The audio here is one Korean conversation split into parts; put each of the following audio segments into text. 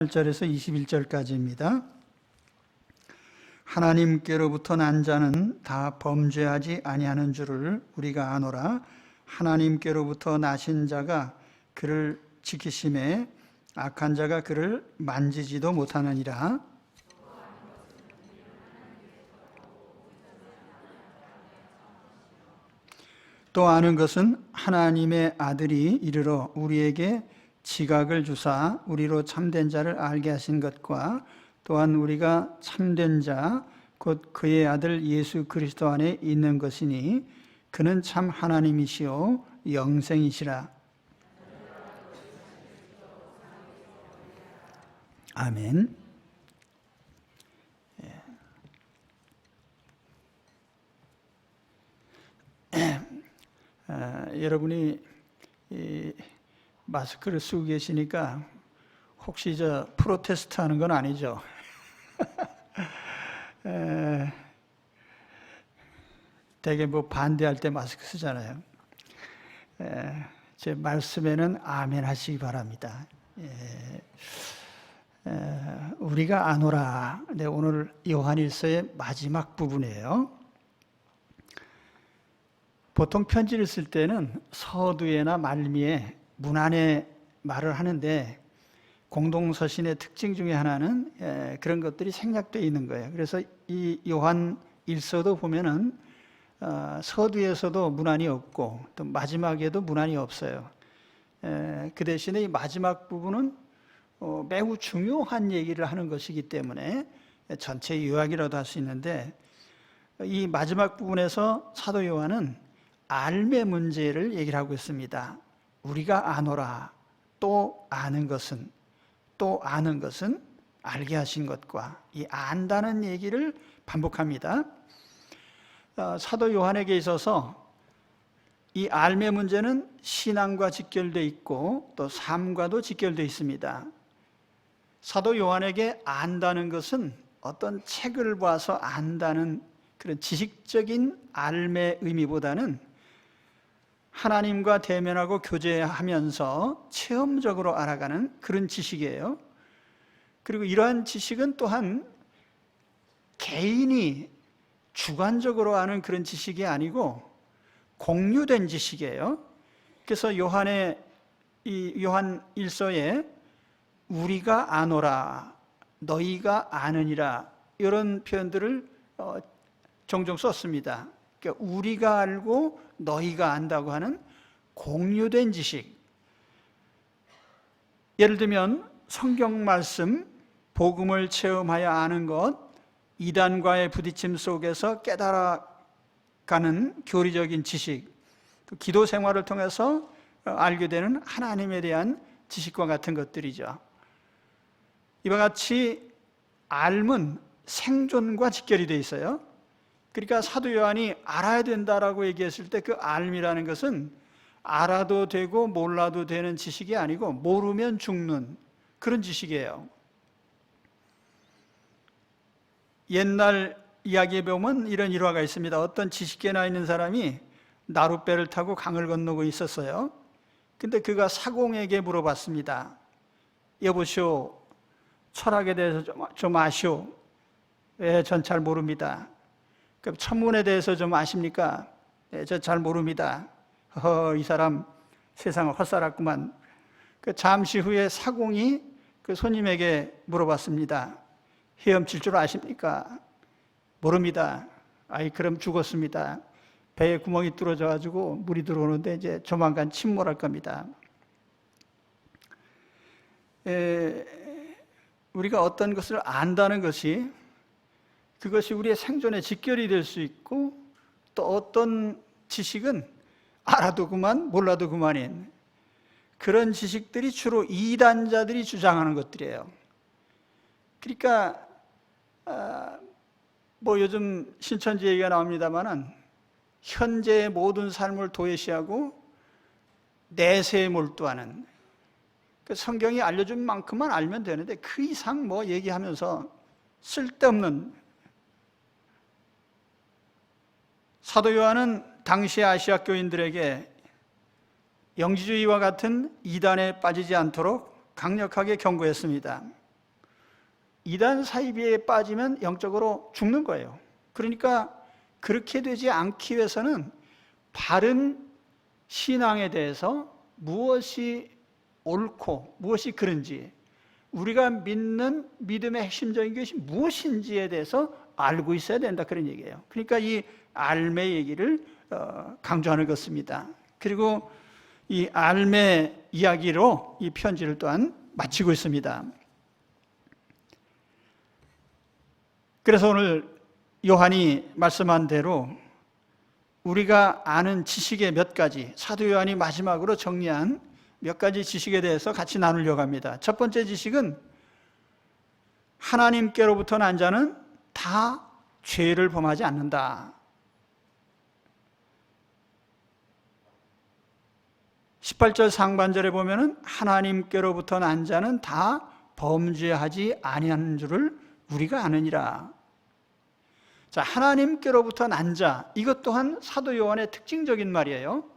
1절에서 21절까지입니다. 하나님께로부터 난 자는 다 범죄하지 아니하는 줄을 우리가 아노라. 하나님께로부터 나신 자가 그를 지키심에 악한 자가 그를 만지지도 못하느니라. 또 아는 것은 하나님의 아들이 이르러 우리에게 지각을 주사 우리로 참된 자를 알게 하신 것과 또한 우리가 참된 자 곧 그의 아들 예수 그리스도 안에 있는 것이니 그는 참 하나님이시요 영생이시라. 아멘. 여러분이 이 마스크를 쓰고 계시니까 혹시 저 프로테스트 하는 건 아니죠? 되게 뭐 반대할 때 마스크 쓰잖아요. 제 말씀에는 아멘 하시기 바랍니다. 우리가 아노라. 네, 오늘 요한일서의 마지막 부분이에요. 보통 편지를 쓸 때는 서두에나 말미에 문안에 말을 하는데 공동서신의 특징 중에 하나는 그런 것들이 생략되어 있는 거예요. 그래서 이 요한 일서도 보면은 서두에서도 문안이 없고 또 마지막에도 문안이 없어요. 그 대신에 이 마지막 부분은 매우 중요한 얘기를 하는 것이기 때문에 전체 요약이라도 할 수 있는데, 이 마지막 부분에서 사도 요한은 알매 문제를 얘기를 하고 있습니다. 우리가 아노라. 또 아는 것은, 또 아는 것은 알게 하신 것과 이 안다는 얘기를 반복합니다. 사도 요한에게 있어서 이 알매 문제는 신앙과 직결되어 있고 또 삶과도 직결되어 있습니다. 사도 요한에게 안다는 것은 어떤 책을 봐서 안다는 그런 지식적인 알매 의미보다는 하나님과 대면하고 교제하면서 체험적으로 알아가는 그런 지식이에요. 그리고 이러한 지식은 또한 개인이 주관적으로 아는 그런 지식이 아니고 공유된 지식이에요. 그래서 요한 1서에 우리가 아노라, 너희가 아느니라, 이런 표현들을 종종 썼습니다. 그러니까 우리가 알고 너희가 안다고 하는 공유된 지식. 예를 들면 성경 말씀, 복음을 체험하여 아는 것, 이단과의 부딪힘 속에서 깨달아가는 교리적인 지식, 기도 생활을 통해서 알게 되는 하나님에 대한 지식과 같은 것들이죠. 이와 같이 알은 생존과 직결이 되어 있어요. 그러니까 사도 요한이 알아야 된다라고 얘기했을 때 그 알미라는 것은 알아도 되고 몰라도 되는 지식이 아니고 모르면 죽는 그런 지식이에요. 옛날 이야기에 보면 이런 일화가 있습니다. 어떤 지식계나 있는 사람이 나룻배를 타고 강을 건너고 있었어요. 근데 그가 사공에게 물어봤습니다. 여보시오, 철학에 대해서 좀 아시오? 예, 전 잘 모릅니다. 그럼 천문에 대해서 좀 아십니까? 네, 저 잘 모릅니다. 이 사람 세상을 헛살았구만. 잠시 후에 사공이 그 손님에게 물어봤습니다. 헤엄칠 줄 아십니까? 모릅니다. 그럼 죽었습니다. 배에 구멍이 뚫어져 가지고 물이 들어오는데 이제 조만간 침몰할 겁니다. 우리가 어떤 것을 안다는 것이 그것이 우리의 생존에 직결이 될 수 있고, 또 어떤 지식은 알아도 그만 몰라도 그만인 그런 지식들이 주로 이단자들이 주장하는 것들이에요. 그러니까 뭐 요즘 신천지 얘기가 나옵니다만은 현재의 모든 삶을 도외시하고 내세에 몰두하는, 성경이 알려준 만큼만 알면 되는데 그 이상 뭐 얘기하면서 쓸데없는. 사도 요한은 당시 아시아 교인들에게 영지주의와 같은 이단에 빠지지 않도록 강력하게 경고했습니다. 이단 사이비에 빠지면 영적으로 죽는 거예요. 그러니까 그렇게 되지 않기 위해서는 바른 신앙에 대해서 무엇이 옳고 무엇이 그른지, 우리가 믿는 믿음의 핵심적인 것이 무엇인지에 대해서 알고 있어야 된다, 그런 얘기예요. 그러니까 이 알매 얘기를 강조하는 것입니다. 그리고 이 알매 이야기로 이 편지를 또한 마치고 있습니다. 그래서 오늘 요한이 말씀한 대로 우리가 아는 지식의 몇 가지, 사도 요한이 마지막으로 정리한 몇 가지 지식에 대해서 같이 나누려고 합니다. 첫 번째 지식은 하나님께로부터 난 자는 다 죄를 범하지 않는다. 18절 상반절에 보면은 하나님께로부터 난 자는 다 범죄하지 아니하는 줄을 우리가 아느니라. 자, 하나님께로부터 난 자, 이것 또한 사도 요한의 특징적인 말이에요.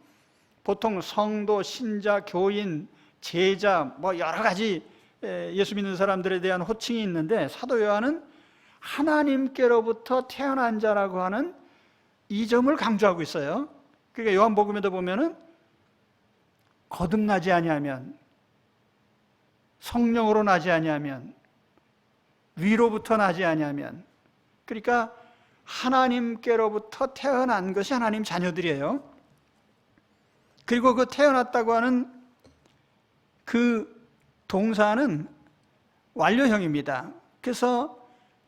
보통 성도, 신자, 교인, 제자, 여러 가지 예수 믿는 사람들에 대한 호칭이 있는데, 사도 요한은 하나님께로부터 태어난 자라고 하는 이 점을 강조하고 있어요. 그러니까 요한복음에도 보면은 거듭나지 아니하면, 성령으로 나지 아니하면, 위로부터 나지 아니하면, 그러니까 하나님께로부터 태어난 것이 하나님 자녀들이에요. 그리고 그 태어났다고 하는 그 동사는 완료형입니다. 그래서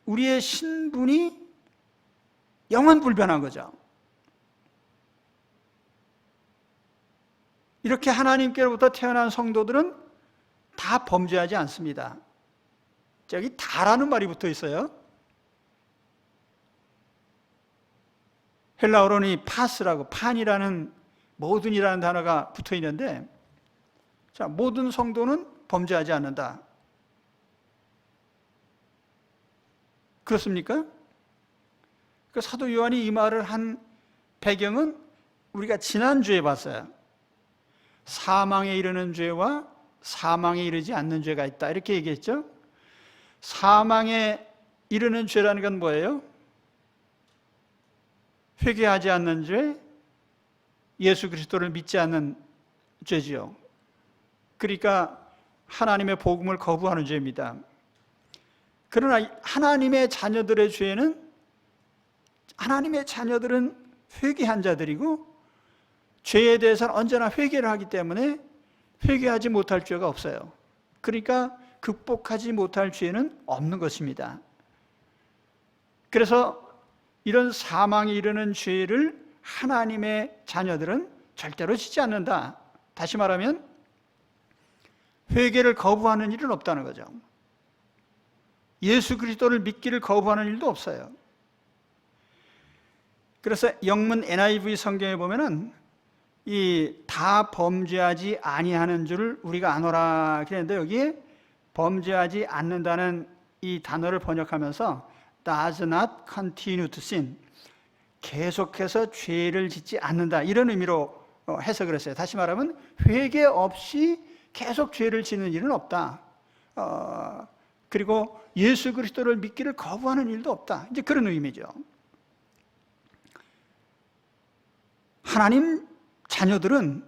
우리의 신분이 영원 불변한 거죠. 이렇게 하나님께로부터 태어난 성도들은 다 범죄하지 않습니다. 여기 다라는 말이 붙어 있어요. 헬라어로는 파스라고, 판이라는, 모든이라는 단어가 붙어 있는데, 자, 모든 성도는 범죄하지 않는다. 그렇습니까? 그 사도 요한이 이 말을 한 배경은 우리가 지난주에 봤어요. 사망에 이르는 죄와 사망에 이르지 않는 죄가 있다, 이렇게 얘기했죠. 사망에 이르는 죄라는 건 뭐예요? 회개하지 않는 죄, 예수 그리스도를 믿지 않는 죄지요. 그러니까 하나님의 복음을 거부하는 죄입니다. 그러나 하나님의 자녀들의 죄는, 하나님의 자녀들은 회개한 자들이고 죄에 대해서는 언제나 회개를 하기 때문에 회개하지 못할 죄가 없어요. 그러니까 극복하지 못할 죄는 없는 것입니다. 그래서 이런 사망에 이르는 죄를 하나님의 자녀들은 절대로 짓지 않는다. 다시 말하면 회개를 거부하는 일은 없다는 거죠. 예수 그리스도를 믿기를 거부하는 일도 없어요. 그래서 영문 NIV 성경에 보면은 이 다 범죄하지 아니하는 줄을 우리가 아노라 그랬는데, 여기에 범죄하지 않는다는 이 단어를 번역하면서 does not continue to sin, 계속해서 죄를 짓지 않는다, 이런 의미로 해석을 했어요. 다시 말하면 회개 없이 계속 죄를 짓는 일은 없다. 그리고 예수 그리스도를 믿기를 거부하는 일도 없다, 이제 그런 의미죠. 하나님 자녀들은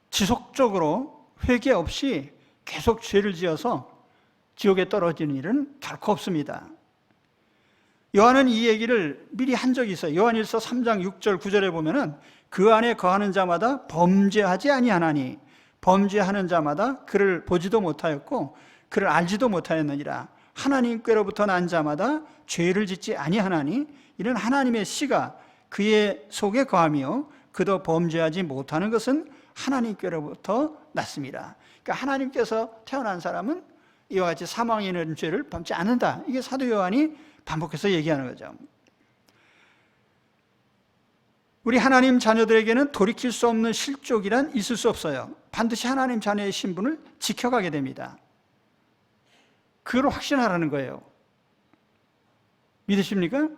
지속적으로 회개 없이 계속 죄를 지어서 지옥에 떨어지는 일은 결코 없습니다. 요한은 이 얘기를 미리 한 적이 있어요. 요한일서 3장 6절 9절에 보면은 그 안에 거하는 자마다 범죄하지 아니하나니 범죄하는 자마다 그를 보지도 못하였고 그를 알지도 못하였느니라. 하나님께로부터 난 자마다 죄를 짓지 아니하나니 이는 하나님의 씨가 그의 속에 거하며 그도 범죄하지 못하는 것은 하나님께로부터 났습니다. 그러니까 하나님께서 태어난 사람은 이와 같이 사망에 이르는 죄를 범치 않는다. 이게 사도 요한이 반복해서 얘기하는 거죠. 우리 하나님 자녀들에게는 돌이킬 수 없는 실족이란 있을 수 없어요. 반드시 하나님 자녀의 신분을 지켜가게 됩니다. 그걸 확신하라는 거예요. 믿으십니까?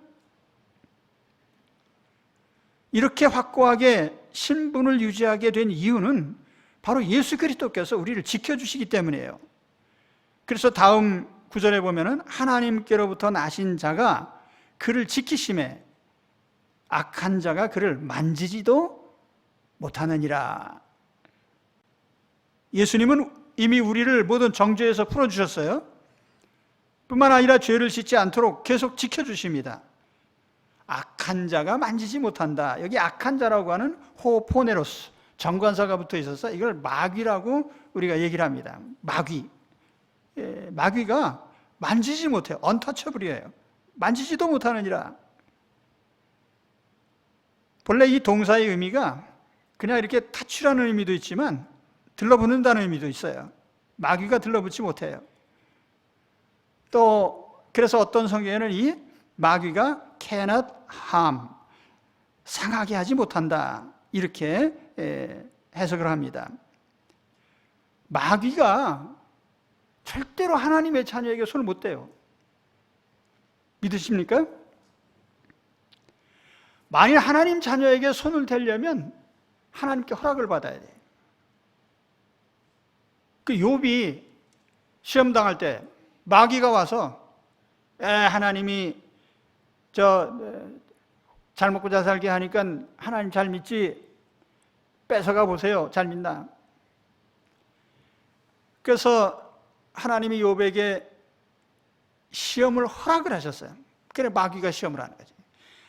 이렇게 확고하게 신분을 유지하게 된 이유는 바로 예수 그리스도께서 우리를 지켜주시기 때문이에요. 그래서 다음 9절에 보면은 하나님께로부터 나신 자가 그를 지키심에 악한 자가 그를 만지지도 못하느니라. 예수님은 이미 우리를 모든 정죄에서 풀어주셨어요. 뿐만 아니라 죄를 짓지 않도록 계속 지켜주십니다. 악한 자가 만지지 못한다. 여기 악한 자라고 하는 호포네로스, 정관사가 붙어 있어서 이걸 마귀라고 우리가 얘기를 합니다. 마귀. 마귀가 만지지 못해요. 언터처블이에요. 만지지도 못하느니라. 본래 이 동사의 의미가 그냥 이렇게 타치라는 의미도 있지만 들러붙는다는 의미도 있어요. 마귀가 들러붙지 못해요. 또 그래서 어떤 성경에는 이 마귀가 cannot harm, 상하게 하지 못한다, 이렇게 해석을 합니다. 마귀가 절대로 하나님의 자녀에게 손을 못 대요. 믿으십니까? 만일 하나님 자녀에게 손을 대려면 하나님께 허락을 받아야 돼요. 그 욥이 시험 당할 때 마귀가 와서 하나님이 잘 먹고 잘 살게 하니까 하나님 잘 믿지, 뺏어가 보세요, 잘 믿나. 그래서 하나님이 욥에게 시험을 허락을 하셨어요. 그래 마귀가 시험을 하는 거지.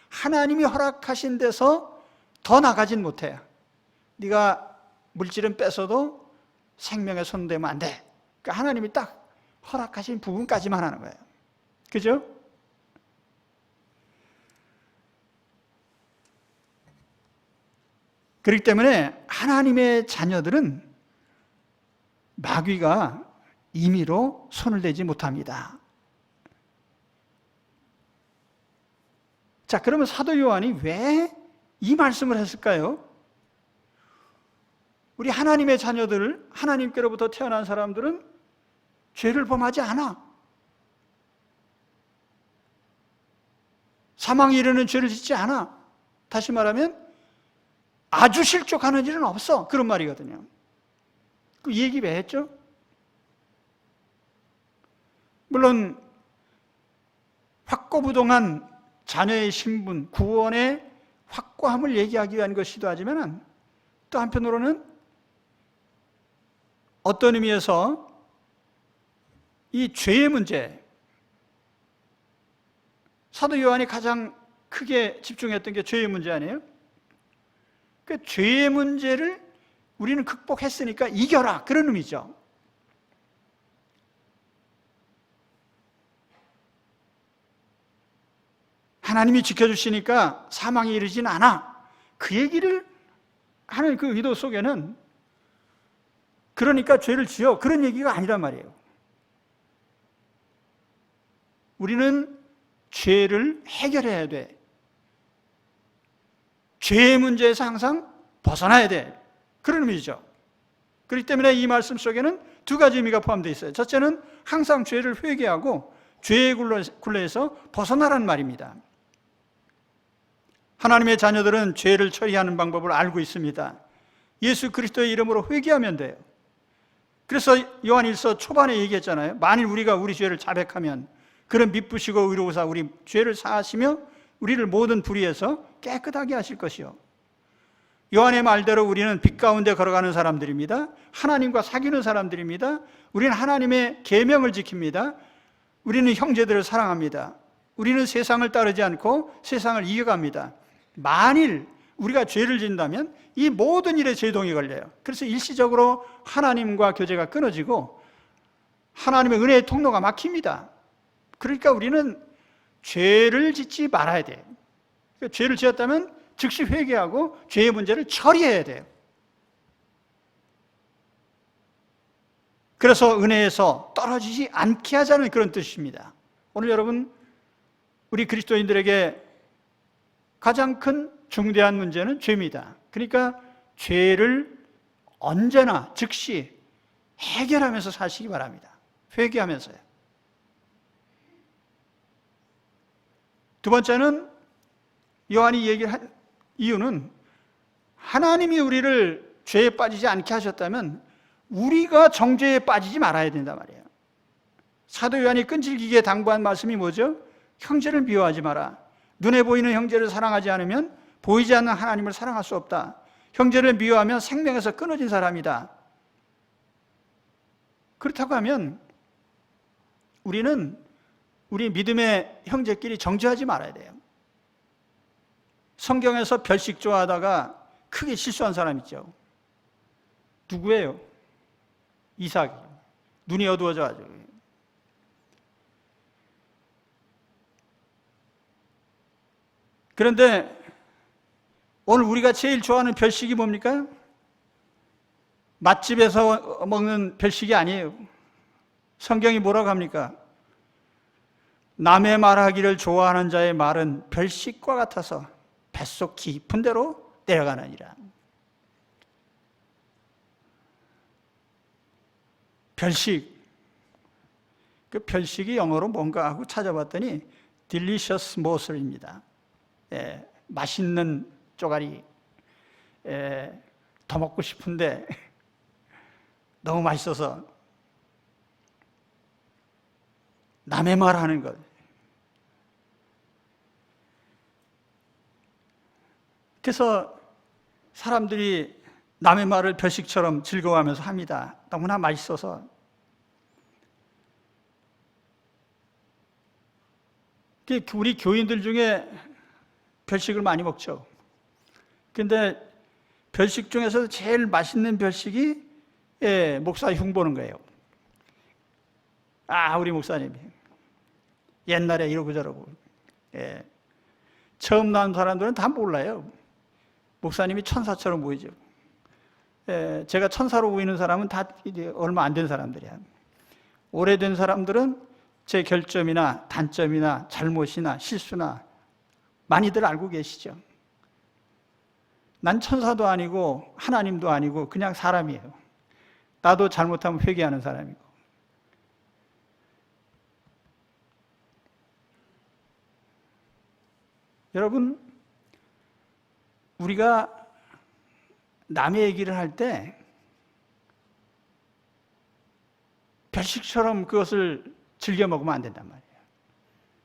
하나님이 허락하신 데서 더 나가진 못해요. 네가 물질은 뺏어도 생명에 손대면 안 돼. 그러니까 하나님이 딱 허락하신 부분까지만 하는 거예요. 그죠? 그렇기 때문에 하나님의 자녀들은 마귀가 임의로 손을 대지 못합니다. 자, 그러면 사도 요한이 왜 이 말씀을 했을까요? 우리 하나님의 자녀들, 하나님께로부터 태어난 사람들은 죄를 범하지 않아. 사망에 이르는 죄를 짓지 않아. 다시 말하면 아주 실족하는 일은 없어. 그런 말이거든요. 그 얘기 왜 했죠? 물론 확고부동한 자녀의 신분, 구원의 확고함을 얘기하기 위한 것이기도 하지만 또 한편으로는 어떤 의미에서 이 죄의 문제, 사도 요한이 가장 크게 집중했던 게 죄의 문제 아니에요? 그 죄의 문제를 우리는 극복했으니까 이겨라, 그런 의미죠. 하나님이 지켜주시니까 사망에 이르진 않아. 그 얘기를 하는 그 의도 속에는 그러니까 죄를 지어, 그런 얘기가 아니란 말이에요. 우리는 죄를 해결해야 돼. 죄의 문제에서 항상 벗어나야 돼. 그런 의미죠. 그렇기 때문에 이 말씀 속에는 두 가지 의미가 포함되어 있어요. 첫째는 항상 죄를 회개하고 죄의 굴레에서 벗어나라는 말입니다. 하나님의 자녀들은 죄를 처리하는 방법을 알고 있습니다. 예수 그리스도의 이름으로 회개하면 돼요. 그래서 요한일서 초반에 얘기했잖아요. 만일 우리가 우리 죄를 자백하면 그는 미쁘시고 의로우사 우리 죄를 사하시며 우리를 모든 불의에서 깨끗하게 하실 것이요. 요한의 말대로 우리는 빛 가운데 걸어가는 사람들입니다. 하나님과 사귀는 사람들입니다. 우리는 하나님의 계명을 지킵니다. 우리는 형제들을 사랑합니다. 우리는 세상을 따르지 않고 세상을 이겨갑니다. 만일 우리가 죄를 짓는다면 이 모든 일에 제동이 걸려요. 그래서 일시적으로 하나님과 교제가 끊어지고 하나님의 은혜의 통로가 막힙니다. 그러니까 우리는 죄를 짓지 말아야 돼요. 그러니까 죄를 지었다면 즉시 회개하고 죄의 문제를 처리해야 돼요. 그래서 은혜에서 떨어지지 않게 하자는 그런 뜻입니다. 오늘 여러분, 우리 그리스도인들에게 가장 큰 중대한 문제는 죄입니다. 그러니까 죄를 언제나 즉시 해결하면서 사시기 바랍니다. 회개하면서요. 두 번째는 요한이 얘기한 이유는 하나님이 우리를 죄에 빠지지 않게 하셨다면 우리가 정죄에 빠지지 말아야 된단 말이에요. 사도 요한이 끈질기게 당부한 말씀이 뭐죠? 형제를 미워하지 마라. 눈에 보이는 형제를 사랑하지 않으면 보이지 않는 하나님을 사랑할 수 없다. 형제를 미워하면 생명에서 끊어진 사람이다. 그렇다고 하면 우리는 우리 믿음의 형제끼리 정죄하지 말아야 돼요. 성경에서 별식 좋아하다가 크게 실수한 사람 있죠. 누구예요? 이삭이. 눈이 어두워져가지고. 그런데 오늘 우리가 제일 좋아하는 별식이 뭡니까? 맛집에서 먹는 별식이 아니에요. 성경이 뭐라고 합니까? 남의 말하기를 좋아하는 자의 말은 별식과 같아서 뱃속 깊은 데로 내려가느니라. 별식. 그 별식이 영어로 뭔가 하고 찾아봤더니 delicious morsel입니다. 맛있는 쪼가리. 더 먹고 싶은데 너무 맛있어서 남의 말하는 것. 그래서 사람들이 남의 말을 별식처럼 즐거워하면서 합니다. 너무나 맛있어서. 우리 교인들 중에 별식을 많이 먹죠. 근데 별식 중에서 제일 맛있는 별식이 목사 흉보는 거예요. 우리 목사님이 옛날에 이러고 저러고. 처음 나온 사람들은 다 몰라요. 목사님이 천사처럼 보이죠. 제가 천사로 보이는 사람은 다 이제 얼마 안 된 사람들이야. 오래된 사람들은 제 결점이나 단점이나 잘못이나 실수나 많이들 알고 계시죠. 난 천사도 아니고 하나님도 아니고 그냥 사람이에요. 나도 잘못하면 회개하는 사람이고. 여러분, 우리가 남의 얘기를 할 때 별식처럼 그것을 즐겨 먹으면 안 된단 말이에요.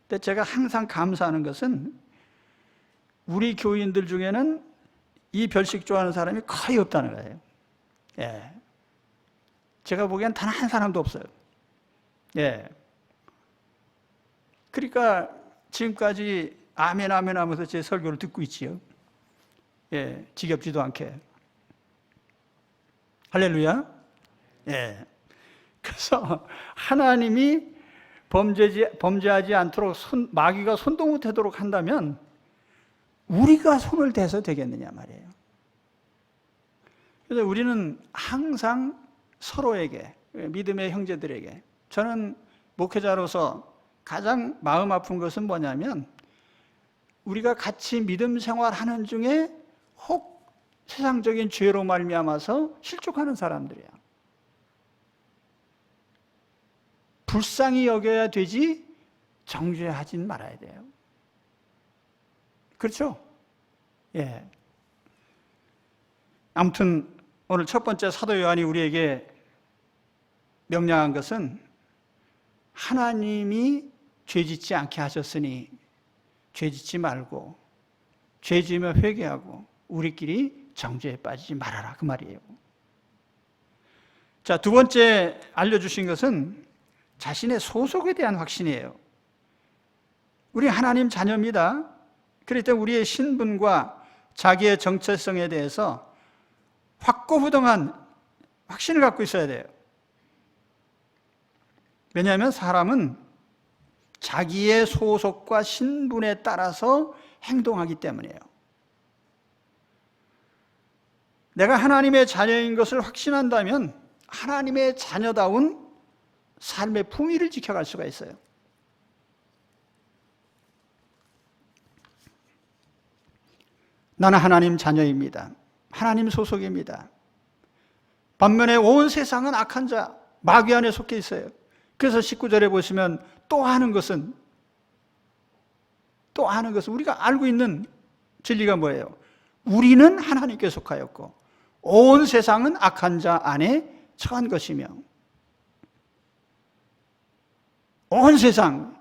근데 제가 항상 감사하는 것은 우리 교인들 중에는 이 별식 좋아하는 사람이 거의 없다는 거예요. 제가 보기엔 단 한 사람도 없어요. 그러니까 지금까지 아멘 아멘 하면서 제 설교를 듣고 있지요. 지겹지도 않게. 할렐루야. 그래서 하나님이 범죄하지 않도록 마귀가 손도 못 대도록 한다면 우리가 손을 대서 되겠느냐 말이에요. 그래서 우리는 항상 서로에게, 믿음의 형제들에게, 저는 목회자로서 가장 마음 아픈 것은 뭐냐면 우리가 같이 믿음 생활하는 중에 혹 세상적인 죄로 말미암아서 실족하는 사람들이야. 불쌍히 여겨야 되지 정죄하진 말아야 돼요. 그렇죠? 아무튼 오늘 첫 번째 사도 요한이 우리에게 명령한 것은 하나님이 죄짓지 않게 하셨으니 죄짓지 말고 죄지으며 회개하고 우리끼리 정죄에 빠지지 말아라, 그 말이에요. 자, 두 번째 알려주신 것은 자신의 소속에 대한 확신이에요. 우리 하나님 자녀입니다. 그럴 때 우리의 신분과 자기의 정체성에 대해서 확고부동한 확신을 갖고 있어야 돼요. 왜냐하면 사람은 자기의 소속과 신분에 따라서 행동하기 때문이에요. 내가 하나님의 자녀인 것을 확신한다면 하나님의 자녀다운 삶의 품위를 지켜갈 수가 있어요. 나는 하나님 자녀입니다. 하나님 소속입니다. 반면에 온 세상은 악한 자, 마귀 안에 속해 있어요. 그래서 19절에 보시면 또 하는 것은 우리가 알고 있는 진리가 뭐예요? 우리는 하나님께 속하였고 온 세상은 악한 자 안에 처한 것이며, 온 세상,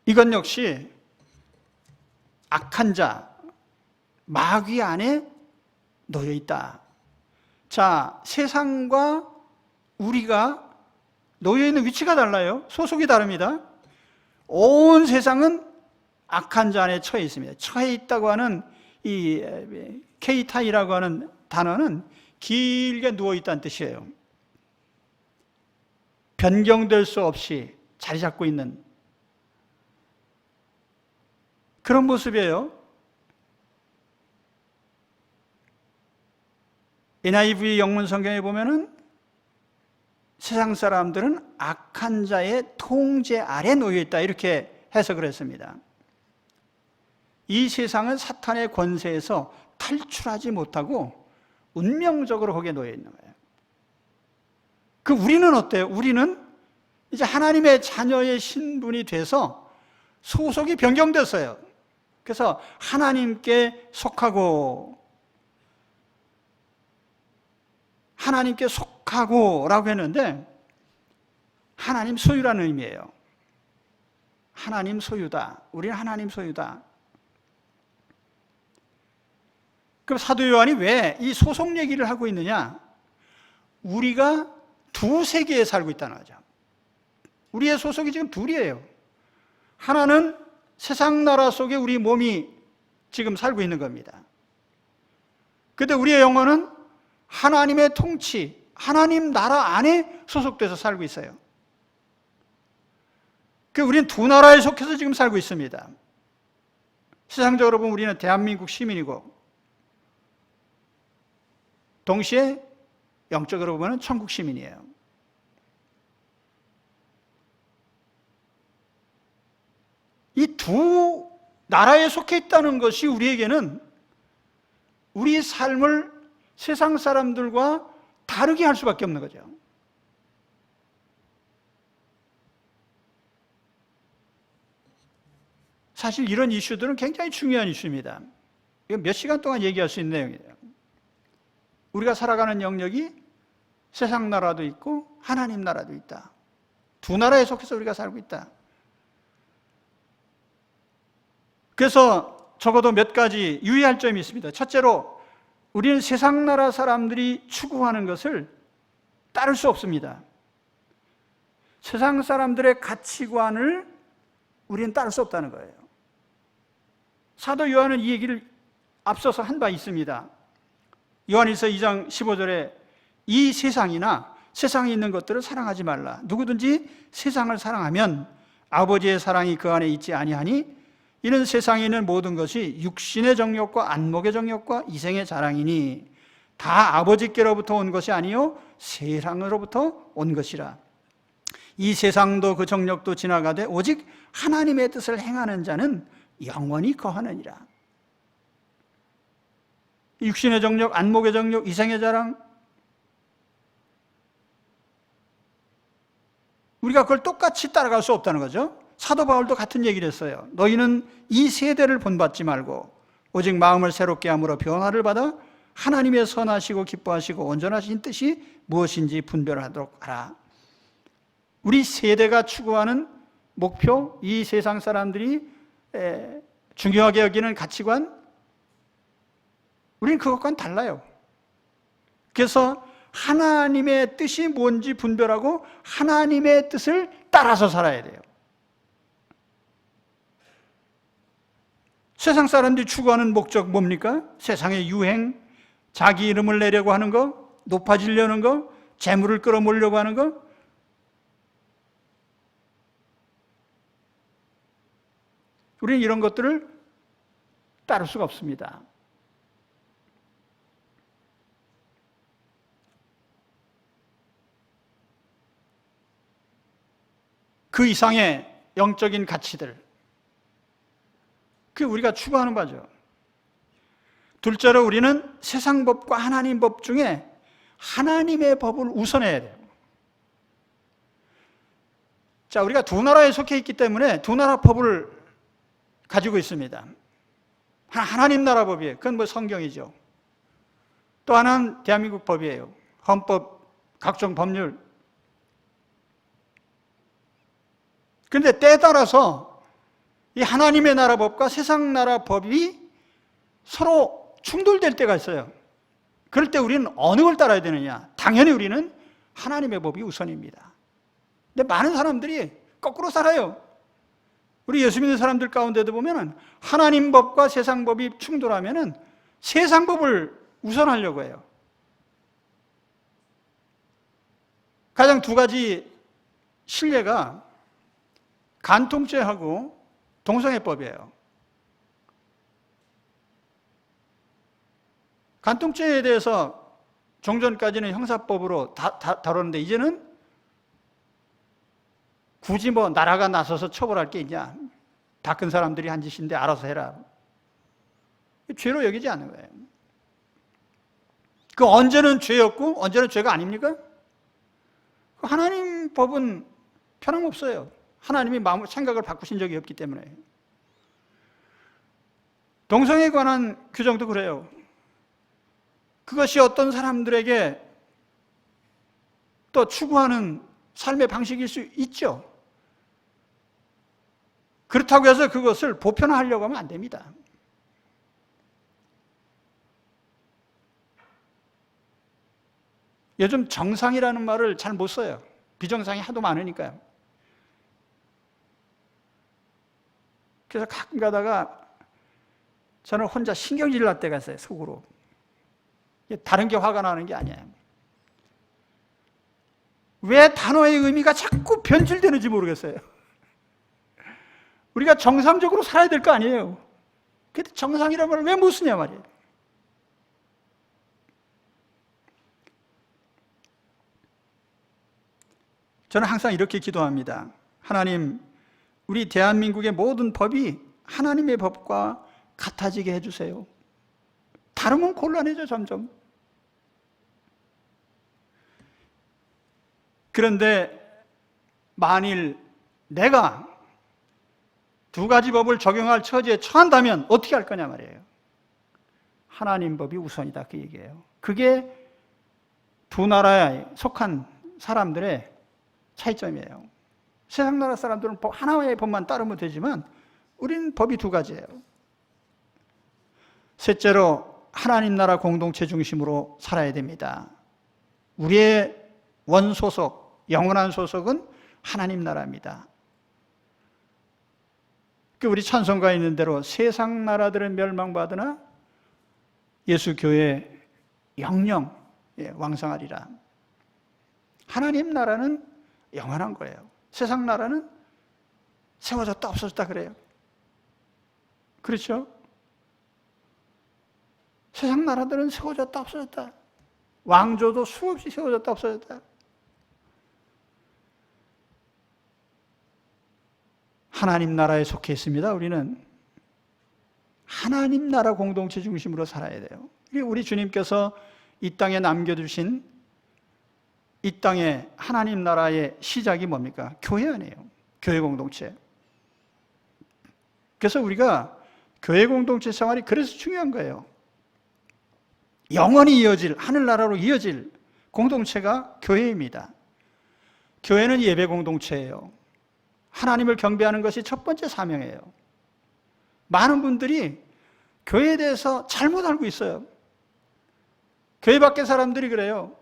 이건 역시 악한 자, 마귀 안에 놓여 있다. 자, 세상과 우리가 놓여 있는 위치가 달라요. 소속이 다릅니다. 온 세상은 악한 자 안에 처해 있습니다. 처해 있다고 하는 이 케이타이라고 하는 단어는 길게 누워 있다는 뜻이에요. 변경될 수 없이 자리 잡고 있는 그런 모습이에요. NIV 영문 성경에 보면은 세상 사람들은 악한 자의 통제 아래 놓여 있다 이렇게 해석을 했습니다. 이 세상은 사탄의 권세에서 탈출하지 못하고 운명적으로 거기에 놓여 있는 거예요. 그 우리는 어때요? 우리는 이제 하나님의 자녀의 신분이 돼서 소속이 변경됐어요. 그래서 하나님께 속하고라고 했는데 하나님 소유라는 의미예요. 하나님 소유다. 우리는 하나님 소유다. 그럼 사도 요한이 왜 이 소속 얘기를 하고 있느냐? 우리가 두 세계에 살고 있다는 거죠. 우리의 소속이 지금 둘이에요. 하나는 세상 나라 속에 우리 몸이 지금 살고 있는 겁니다. 그런데 우리의 영혼은 하나님의 통치, 하나님 나라 안에 소속돼서 살고 있어요. 우리는 두 나라에 속해서 지금 살고 있습니다. 세상적으로 보면 우리는 대한민국 시민이고 동시에 영적으로 보면 천국 시민이에요. 이 두 나라에 속해 있다는 것이 우리에게는 우리 삶을 세상 사람들과 다르게 할 수밖에 없는 거죠. 사실 이런 이슈들은 굉장히 중요한 이슈입니다. 이건 몇 시간 동안 얘기할 수 있는 내용이에요. 우리가 살아가는 영역이 세상 나라도 있고 하나님 나라도 있다. 두 나라에 속해서 우리가 살고 있다. 그래서 적어도 몇 가지 유의할 점이 있습니다. 첫째로 우리는 세상 나라 사람들이 추구하는 것을 따를 수 없습니다. 세상 사람들의 가치관을 우리는 따를 수 없다는 거예요. 사도 요한은 이 얘기를 앞서서 한 바 있습니다. 요한일서 2장 15절에 이 세상이나 세상에 있는 것들을 사랑하지 말라. 누구든지 세상을 사랑하면 아버지의 사랑이 그 안에 있지 아니하니 이는 세상에 있는 모든 것이 육신의 정욕과 안목의 정욕과 이생의 자랑이니 다 아버지께로부터 온 것이 아니요 세상으로부터 온 것이라. 이 세상도 그 정욕도 지나가되 오직 하나님의 뜻을 행하는 자는 영원히 거하느니라. 육신의 정욕, 안목의 정욕, 이생의 자랑, 우리가 그걸 똑같이 따라갈 수 없다는 거죠. 사도 바울도 같은 얘기를 했어요. 너희는 이 세대를 본받지 말고 오직 마음을 새롭게 함으로 변화를 받아 하나님의 선하시고 기뻐하시고 온전하신 뜻이 무엇인지 분별하도록 하라. 우리 세대가 추구하는 목표, 이 세상 사람들이 중요하게 여기는 가치관, 우리는 그것과는 달라요. 그래서 하나님의 뜻이 뭔지 분별하고 하나님의 뜻을 따라서 살아야 돼요. 세상 사람들이 추구하는 목적 뭡니까? 세상의 유행, 자기 이름을 내려고 하는 거, 높아지려는 거, 재물을 끌어모으려고 하는 거. 우리는 이런 것들을 따를 수가 없습니다. 그 이상의 영적인 가치들, 그게 우리가 추구하는 바죠. 둘째로 우리는 세상 법과 하나님 법 중에 하나님의 법을 우선해야 돼요. 자, 우리가 두 나라에 속해 있기 때문에 두 나라 법을 가지고 있습니다. 하나님 나라 법이에요. 그건 성경이죠. 또 하나는 대한민국 법이에요. 헌법 각종 법률. 그런데 때에 따라서 이 하나님의 나라 법과 세상 나라 법이 서로 충돌될 때가 있어요. 그럴 때 우리는 어느 걸 따라야 되느냐? 당연히 우리는 하나님의 법이 우선입니다. 근데 많은 사람들이 거꾸로 살아요. 우리 예수 믿는 사람들 가운데도 보면 하나님 법과 세상 법이 충돌하면 세상 법을 우선하려고 해요. 가장 두 가지 실례가 간통죄하고 동성애법이에요. 간통죄에 대해서 종전까지는 형사법으로 다뤘는데 이제는 굳이 뭐 나라가 나서서 처벌할 게 있냐? 다 큰 사람들이 한 짓인데 알아서 해라. 죄로 여기지 않는 거예요. 그 언제는 죄였고 언제는 죄가 아닙니까? 하나님 법은 변함없어요. 하나님이 마음 생각을 바꾸신 적이 없기 때문에. 동성애에 관한 규정도 그래요. 그것이 어떤 사람들에게 또 추구하는 삶의 방식일 수 있죠. 그렇다고 해서 그것을 보편화하려고 하면 안 됩니다. 요즘 정상이라는 말을 잘 못 써요. 비정상이 하도 많으니까요. 그래서 가끔 가다가 저는 혼자 신경질 날 때가 있어요, 속으로. 다른 게 화가 나는 게 아니에요. 왜 단어의 의미가 자꾸 변질되는지 모르겠어요. 우리가 정상적으로 살아야 될 거 아니에요. 근데 정상이라는 말을 왜 못 쓰냐 말이에요. 저는 항상 이렇게 기도합니다. 하나님, 우리 대한민국의 모든 법이 하나님의 법과 같아지게 해주세요. 다르면 곤란해져 점점. 그런데 만일 내가 두 가지 법을 적용할 처지에 처한다면 어떻게 할 거냐 말이에요. 하나님 법이 우선이다 그 얘기예요. 그게 두 나라에 속한 사람들의 차이점이에요. 세상 나라 사람들은 하나의 법만 따르면 되지만 우리는 법이 두 가지예요. 셋째로 하나님 나라 공동체 중심으로 살아야 됩니다. 우리의 원소속, 영원한 소속은 하나님 나라입니다. 우리 찬송가에 있는 대로 세상 나라들은 멸망받으나 예수 교회 영영 왕성하리라. 하나님 나라는 영원한 거예요. 세상 나라는 세워졌다 없어졌다 그래요. 그렇죠? 세상 나라들은 세워졌다 없어졌다. 왕조도 수없이 세워졌다 없어졌다. 하나님 나라에 속해 있습니다. 우리는 하나님 나라 공동체 중심으로 살아야 돼요. 우리 주님께서 이 땅에 남겨주신 이 땅의 하나님 나라의 시작이 뭡니까? 교회 아니에요. 교회 공동체. 그래서 우리가 교회 공동체 생활이 그래서 중요한 거예요. 영원히 이어질, 하늘나라로 이어질 공동체가 교회입니다. 교회는 예배 공동체예요. 하나님을 경배하는 것이 첫 번째 사명이에요. 많은 분들이 교회에 대해서 잘못 알고 있어요. 교회 밖의 사람들이 그래요.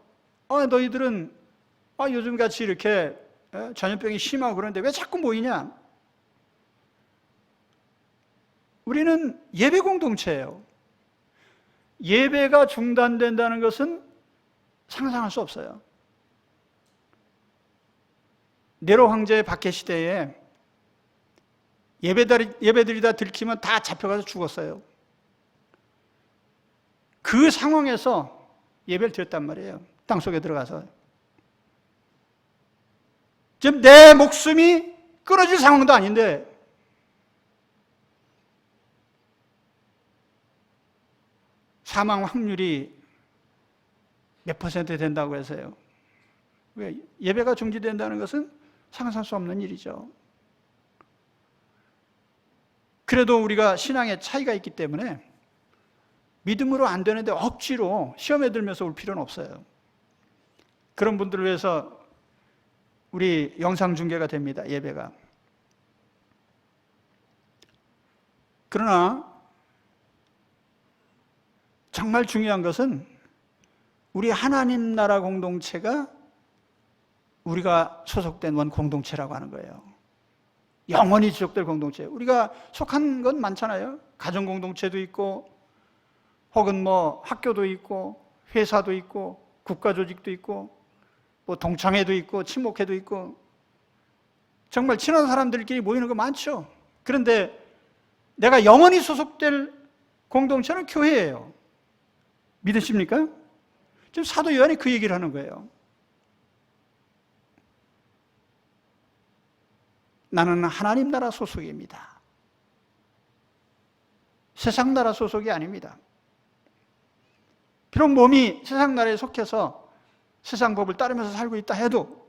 너희들은 요즘같이 이렇게 전염병이 심하고 그런데 왜 자꾸 모이냐? 우리는 예배 공동체예요. 예배가 중단된다는 것은 상상할 수 없어요. 네로 황제의 박해 시대에 예배들이 다 들키면 다 잡혀가서 죽었어요. 그 상황에서 예배를 드렸단 말이에요. 땅속에 들어가서. 지금 내 목숨이 끊어질 상황도 아닌데 사망 확률이 몇 퍼센트 된다고 해서요. 왜? 예배가 중지된다는 것은 상상할 수 없는 일이죠. 그래도 우리가 신앙에 차이가 있기 때문에 믿음으로 안 되는데 억지로 시험에 들면서 올 필요는 없어요. 그런 분들을 위해서 우리 영상 중계가 됩니다. 예배가. 그러나 정말 중요한 것은 우리 하나님 나라 공동체가 우리가 소속된 원 공동체라고 하는 거예요. 영원히 지속될 공동체. 우리가 속한 건 많잖아요. 가정 공동체도 있고, 혹은 뭐 학교도 있고, 회사도 있고, 국가 조직도 있고, 뭐 동창회도 있고, 친목회도 있고, 정말 친한 사람들끼리 모이는 거 많죠. 그런데 내가 영원히 소속될 공동체는 교회예요. 믿으십니까? 지금 사도 요한이 그 얘기를 하는 거예요. 나는 하나님 나라 소속입니다. 세상 나라 소속이 아닙니다. 비록 몸이 세상 나라에 속해서 세상 법을 따르면서 살고 있다 해도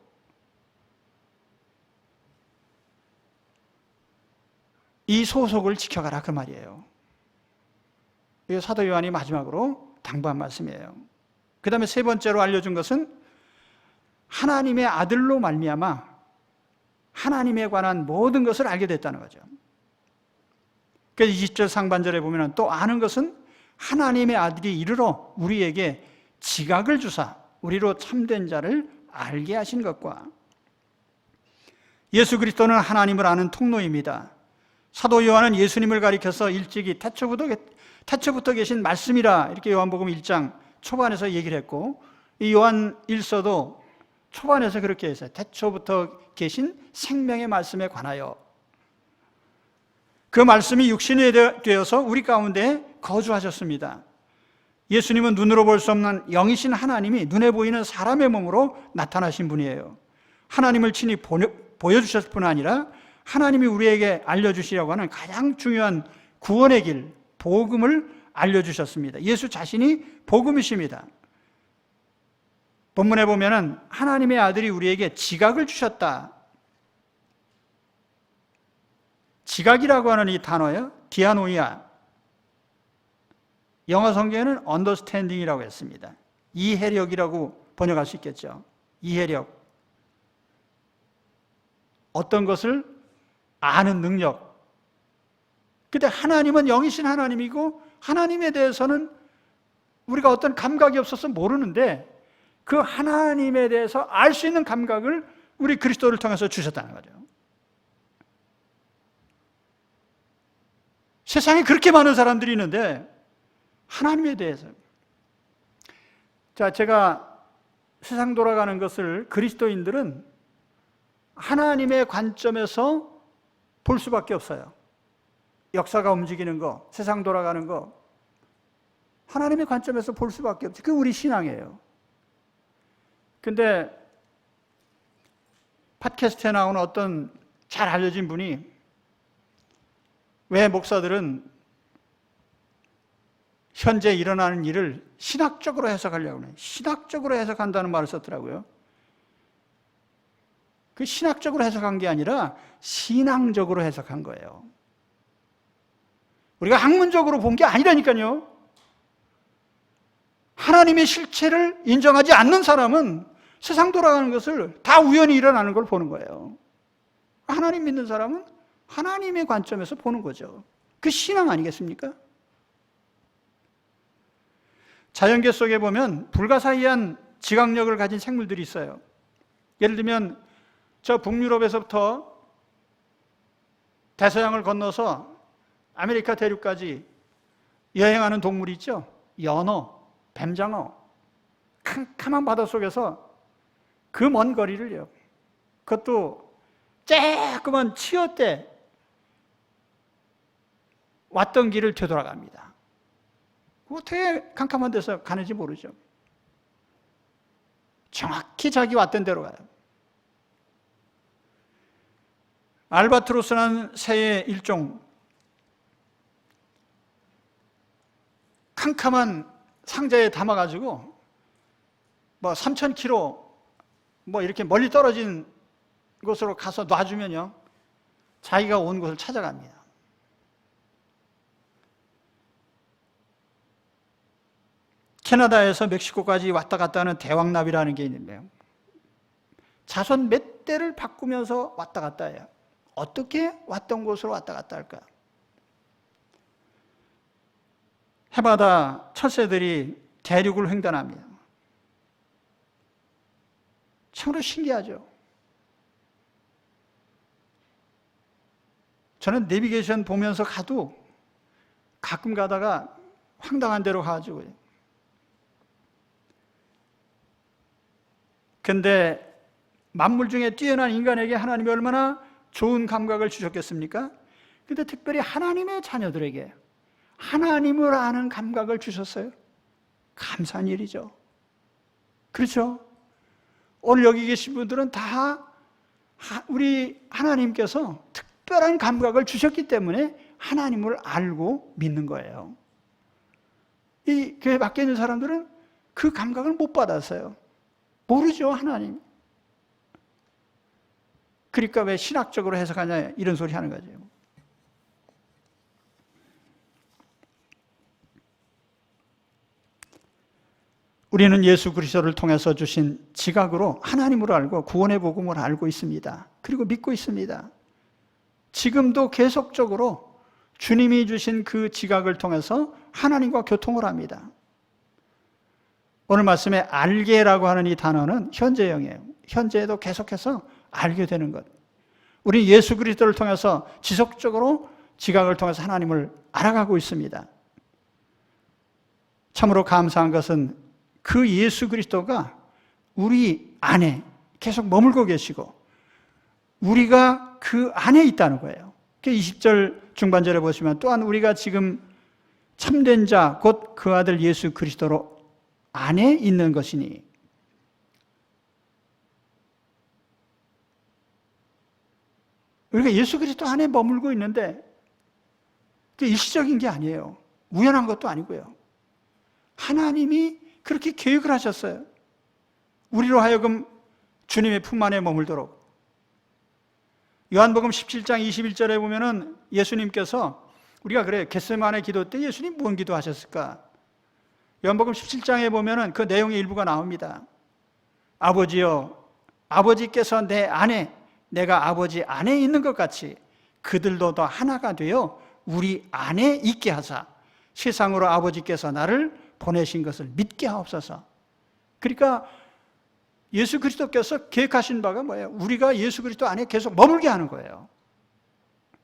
이 소속을 지켜가라 그 말이에요. 이게 사도 요한이 마지막으로 당부한 말씀이에요. 그 다음에 세 번째로 알려준 것은 하나님의 아들로 말미암아 하나님에 관한 모든 것을 알게 됐다는 거죠. 그래서 20절 상반절에 보면 또 아는 것은 하나님의 아들이 이르러 우리에게 지각을 주사 우리로 참된 자를 알게 하신 것과 예수 그리스도는 하나님을 아는 통로입니다. 사도 요한은 예수님을 가리켜서 일찍이 태초부터 계신 말씀이라 이렇게 요한복음 1장 초반에서 얘기를 했고, 이 요한 1서도 초반에서 그렇게 했어요. 태초부터 계신 생명의 말씀에 관하여 그 말씀이 육신이 되어서 우리 가운데 거주하셨습니다. 예수님은 눈으로 볼 수 없는 영이신 하나님이 눈에 보이는 사람의 몸으로 나타나신 분이에요. 하나님을 친히 보여주셨을 뿐 아니라 하나님이 우리에게 알려주시려고 하는 가장 중요한 구원의 길, 복음을 알려주셨습니다. 예수 자신이 복음이십니다. 본문에 보면은 하나님의 아들이 우리에게 지각을 주셨다. 지각이라고 하는 이 단어요, 디아노이아. 영어 성경에는 understanding이라고 했습니다. 이해력이라고 번역할 수 있겠죠. 이해력. 어떤 것을 아는 능력. 근데 하나님은 영이신 하나님이고 하나님에 대해서는 우리가 어떤 감각이 없어서 모르는데 그 하나님에 대해서 알 수 있는 감각을 우리 그리스도를 통해서 주셨다는 거죠. 세상에 그렇게 많은 사람들이 있는데 하나님에 대해서, 자, 제가 세상 돌아가는 것을 그리스도인들은 하나님의 관점에서 볼 수밖에 없어요. 역사가 움직이는 거, 세상 돌아가는 거 하나님의 관점에서 볼 수밖에 없죠. 그게 우리 신앙이에요. 근데 팟캐스트에 나오는 어떤 잘 알려진 분이 왜 목사들은 현재 일어나는 일을 신학적으로 해석하려고 해요. 신학적으로 해석한다는 말을 썼더라고요. 그 신학적으로 해석한 게 아니라 신앙적으로 해석한 거예요. 우리가 학문적으로 본 게 아니라니까요. 하나님의 실체를 인정하지 않는 사람은 세상 돌아가는 것을 다 우연히 일어나는 걸 보는 거예요. 하나님 믿는 사람은 하나님의 관점에서 보는 거죠. 그 신앙 아니겠습니까? 자연계 속에 보면 불가사의한 지각력을 가진 생물들이 있어요. 예를 들면 저 북유럽에서부터 대서양을 건너서 아메리카 대륙까지 여행하는 동물이 있죠. 연어, 뱀장어, 캄캄한 바닷속에서 그 먼 거리를요, 그것도 쬐끄만 치어 때 왔던 길을 되돌아갑니다. 어떻게 캄캄한 데서 가는지 모르죠. 정확히 자기 왔던 데로 가요. 알바트로스라는 새의 일종, 캄캄한 상자에 담아가지고 뭐 3,000km 뭐 이렇게 멀리 떨어진 곳으로 가서 놔주면요, 자기가 온 곳을 찾아갑니다. 캐나다에서 멕시코까지 왔다 갔다 하는 대왕나비라는 게 있는데요, 자손 몇 대를 바꾸면서 왔다 갔다 해요. 어떻게 왔던 곳으로 왔다 갔다 할까? 해마다 철새들이 대륙을 횡단합니다. 참으로 신기하죠. 저는 내비게이션 보면서 가도 가끔 가다가 황당한 데로 가가지고. 근데 만물 중에 뛰어난 인간에게 하나님이 얼마나 좋은 감각을 주셨겠습니까? 근데 특별히 하나님의 자녀들에게 하나님을 아는 감각을 주셨어요. 감사한 일이죠. 그렇죠? 오늘 여기 계신 분들은 다 우리 하나님께서 특별한 감각을 주셨기 때문에 하나님을 알고 믿는 거예요. 이 교회 밖에 있는 사람들은 그 감각을 못 받았어요. 모르죠, 하나님. 그러니까 왜 신학적으로 해석하냐 이런 소리 하는 거죠. 우리는 예수 그리스도를 통해서 주신 지각으로 하나님을 알고 구원의 복음을 알고 있습니다. 그리고 믿고 있습니다. 지금도 계속적으로 주님이 주신 그 지각을 통해서 하나님과 교통을 합니다. 오늘 말씀에 알게라고 하는 이 단어는 현재형이에요. 현재에도 계속해서 알게 되는 것. 우리 예수 그리스도를 통해서 지속적으로 지각을 통해서 하나님을 알아가고 있습니다. 참으로 감사한 것은 그 예수 그리스도가 우리 안에 계속 머물고 계시고 우리가 그 안에 있다는 거예요. 20절 중반절에 보시면 또한 우리가 지금 참된 자 곧 그 아들 예수 그리스도로 안에 있는 것이니 우리가 예수 그리스도 안에 머물고 있는데 그게 일시적인 게 아니에요. 우연한 것도 아니고요. 하나님이 그렇게 계획을 하셨어요. 우리로 하여금 주님의 품 안에 머물도록. 요한복음 17장 21절에 보면은 예수님께서 우리가 그래요. 겟세마네 기도 때 예수님 무슨 기도하셨을까? 요한복음 17장에 보면은 그 내용의 일부가 나옵니다. 아버지여, 아버지께서 내 안에, 내가 아버지 안에 있는 것 같이 그들도 더 하나가 되어 우리 안에 있게 하사 세상으로 아버지께서 나를 보내신 것을 믿게 하옵소서. 그러니까 예수 그리스도께서 계획하신 바가 뭐예요? 우리가 예수 그리스도 안에 계속 머물게 하는 거예요.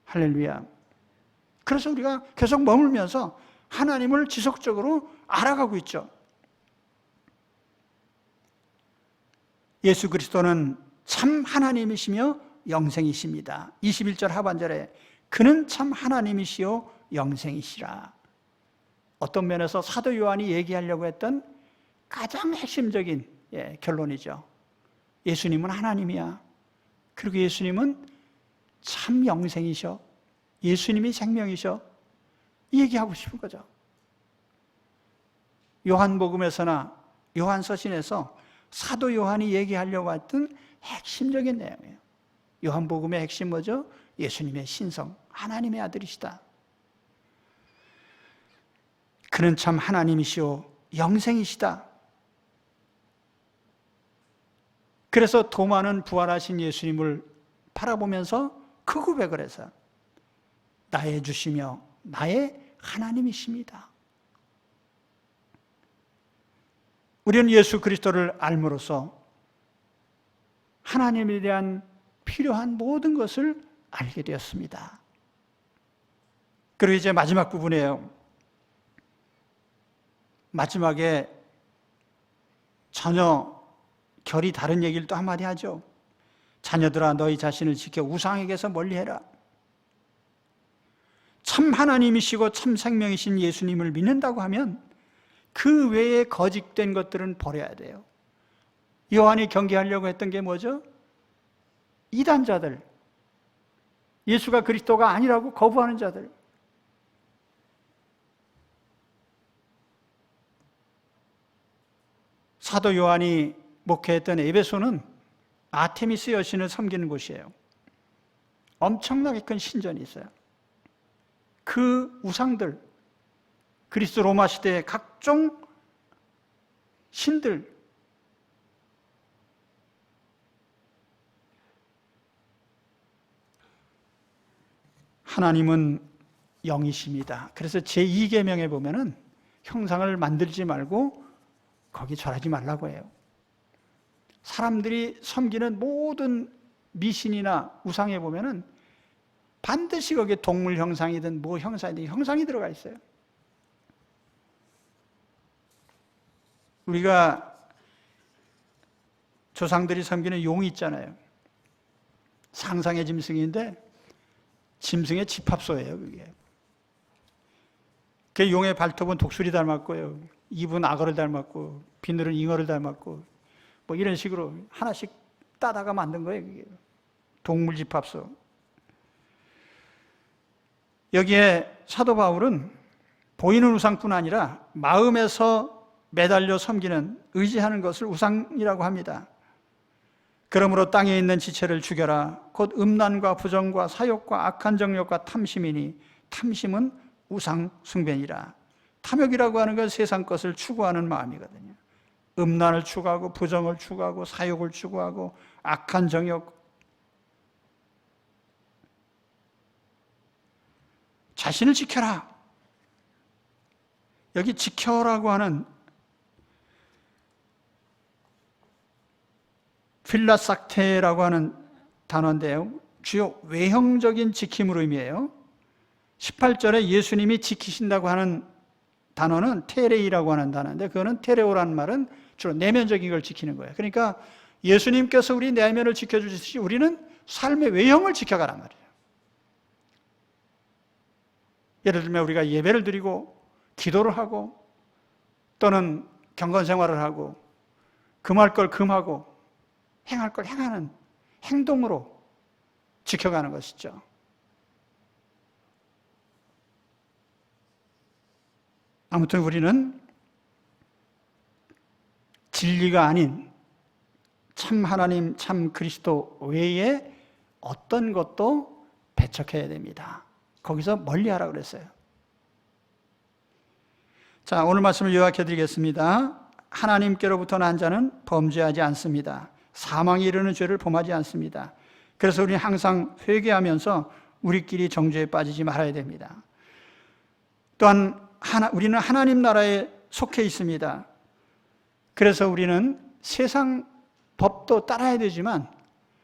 할렐루야. 그래서 우리가 계속 머물면서 하나님을 지속적으로 알아가고 있죠. 예수 그리스도는 참 하나님이시며 영생이십니다. 21절 하반절에 그는 참 하나님이시요 영생이시라. 어떤 면에서 사도 요한이 얘기하려고 했던 가장 핵심적인 결론이죠. 예수님은 하나님이야. 그리고 예수님은 참 영생이셔. 예수님이 생명이셔. 이 얘기하고 싶은 거죠. 요한복음에서나 요한서신에서 사도 요한이 얘기하려고 했던 핵심적인 내용이에요. 요한복음의 핵심 뭐죠? 예수님의 신성, 하나님의 아들이시다. 그는 참 하나님이시오 영생이시다. 그래서 도마는 부활하신 예수님을 바라보면서 그 고백을 해서 나의 주시며 나의 하나님이십니다. 우리는 예수 그리스도를 알므로써 하나님에 대한 필요한 모든 것을 알게 되었습니다. 그리고 이제 마지막 부분이에요. 마지막에 전혀 결이 다른 얘기를 또 한마디 하죠. 자녀들아 너희 자신을 지켜 우상에게서 멀리해라. 참 하나님이시고 참 생명이신 예수님을 믿는다고 하면 그 외에 거짓된 것들은 버려야 돼요. 요한이 경계하려고 했던 게 뭐죠? 이단자들, 예수가 그리스도가 아니라고 거부하는 자들. 사도 요한이 목회했던 에베소는 아테미스 여신을 섬기는 곳이에요. 엄청나게 큰 신전이 있어요. 그 우상들, 그리스 로마 시대의 각종 신들, 하나님은 영이십니다. 그래서 제2계명에 보면은 형상을 만들지 말고 거기 절하지 말라고 해요. 사람들이 섬기는 모든 미신이나 우상에 보면은 반드시 거기에 동물 형상이든 뭐 형상이든 형상이 들어가 있어요. 우리가 조상들이 섬기는 용이 있잖아요. 상상의 짐승인데 짐승의 집합소예요, 그게. 그 용의 발톱은 독수리 닮았고요. 입은 악어를 닮았고, 비늘은 잉어를 닮았고, 뭐 이런 식으로 하나씩 따다가 만든 거예요, 그게. 동물 집합소. 여기에 사도 바울은 보이는 우상뿐 아니라 마음에서 매달려 섬기는, 의지하는 것을 우상이라고 합니다. 그러므로 땅에 있는 지체를 죽여라. 곧 음란과 부정과 사욕과 악한 정욕과 탐심이니 탐심은 우상 숭배니라. 탐욕이라고 하는 건 세상 것을 추구하는 마음이거든요. 음란을 추구하고 부정을 추구하고 사욕을 추구하고 악한 정욕, 자신을 지켜라. 여기 지켜라고 하는 필라삭테라고 하는 단어인데요, 주요 외형적인 지킴을 의미해요. 18절에 예수님이 지키신다고 하는 단어는 테레이라고 하는 단어인데, 그거는 테레오라는 말은 주로 내면적인 걸 지키는 거예요. 그러니까 예수님께서 우리 내면을 지켜주듯이 우리는 삶의 외형을 지켜가란 말이에요. 예를 들면 우리가 예배를 드리고 기도를 하고 또는 경건생활을 하고 금할 걸 금하고 행할 걸 행하는 행동으로 지켜가는 것이죠. 아무튼 우리는 진리가 아닌 참 하나님, 참 그리스도 외에 어떤 것도 배척해야 됩니다. 거기서 멀리하라고 그랬어요. 자, 오늘 말씀을 요약해 드리겠습니다. 하나님께로부터 난 자는 범죄하지 않습니다. 사망에 이르는 죄를 범하지 않습니다. 그래서 우리는 항상 회개하면서 우리끼리 정죄에 빠지지 말아야 됩니다. 또한 우리는 하나님 나라에 속해 있습니다. 그래서 우리는 세상 법도 따라야 되지만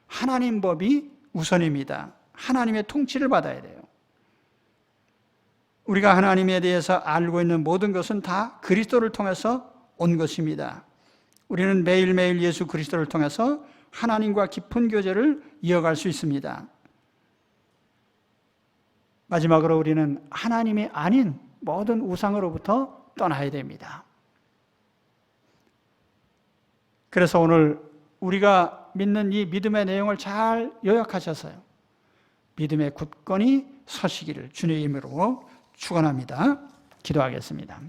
하나님 법이 우선입니다. 하나님의 통치를 받아야 돼요. 우리가 하나님에 대해서 알고 있는 모든 것은 다 그리스도를 통해서 온 것입니다. 우리는 매일매일 예수 그리스도를 통해서 하나님과 깊은 교제를 이어갈 수 있습니다. 마지막으로 우리는 하나님이 아닌 모든 우상으로부터 떠나야 됩니다. 그래서 오늘 우리가 믿는 이 믿음의 내용을 잘 요약하셔서요, 믿음의 굳건히 서시기를 주님의 이름으로 축원합니다. 기도하겠습니다.